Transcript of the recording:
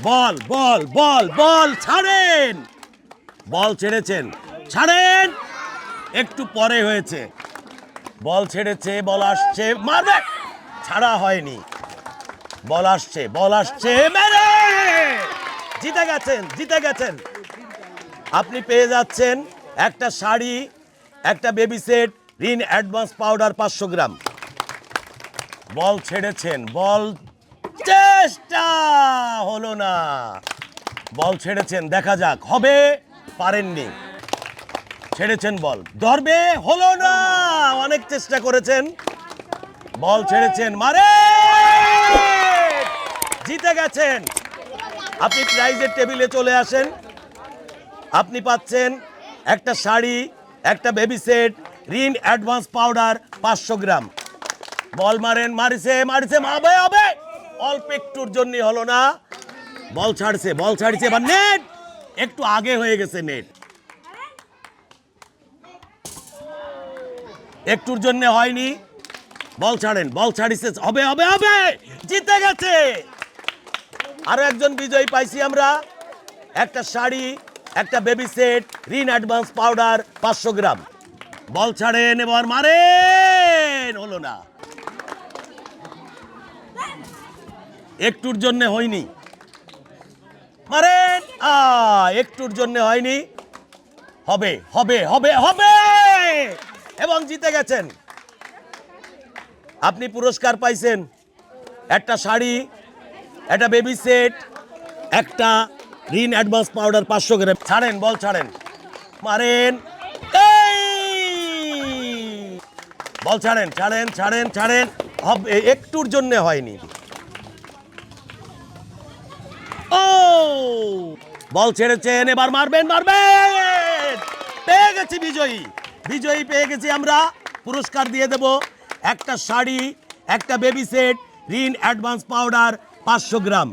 বল বল বল বল ছাড়েন, বল ছেড়েছেন, ছাড়েন, একটু পরে হয়েছে, বল ছেড়েছে, বল আসছে, মারবে, ছাড়া হয়নি, বল আসছে, বল আসছে, মেরে জিতে গেছেন, জিতে গেছেন। আপনি পেয়ে যাচ্ছেন একটা শাড়ি, একটা baby set, Rin advance powder 500 গ্রাম। বল ছেড়েছেন, বল চেষ্টা হলো না, বল ছেড়েছেন, দেখা যাক হবে, পারেননি, ছেড়েছেন বল, ধরবে, হলো না, অনেক চেষ্টা করেছেন, বল ছেড়েছেন, মারে, জিতে গেছেন। আপনি প্রাইজের টেবিলে চলে আসেন। আপনি পাচ্ছেন একটা শাড়ি, একটা baby set, Rin advance powder 500 গ্রাম। বল মারেন, মারিছে, মারিছে, হবে হবে, অল্প একটুর জন্য হলো না, বল ছাড়ছে, বল ছাড়ছে, এবার নেট, একটু আগে হয়ে গেছে নেট, একটুর জন্য হয়নি, বল ছাড়েন, বল ছাড়িছে, হবে হবে হবে, জিতে গেছে। আরো একজন বিজয়ী পাইছি আমরা, একটা শাড়ি, একটা baby set, Rin advance powder 500 গ্রাম। বল ছাড়েন, এবার মারেন, হলো না, একটুর জন্য হয়নি, মারেন, একটুর জন্য হয়নি, হবে হবে হবে হবে, এবং জিতে গেছেন। আপনি পুরস্কার পাইছেন একটা শাড়ি, একটা বেবি সেট, একটা রিন অ্যাডভান্স পাউডার 500 গ্রাম। ছাড়েন, বল ছাড়েন, মারেন, বল ছাড়েন, ছাড়েন, ছাড়েন, ছাড়েন, হবে, একটুর জন্য হয়নি, ও বল ছেড়েছেন, এবার মারবেন, মারবেন, পেয়ে গেছি বিজয়ী, বিজয়ী পেয়ে গেছি আমরা। পুরস্কার দিয়ে দেব একটা শাড়ি, একটা baby set, Rin advance powder 500 গ্রাম।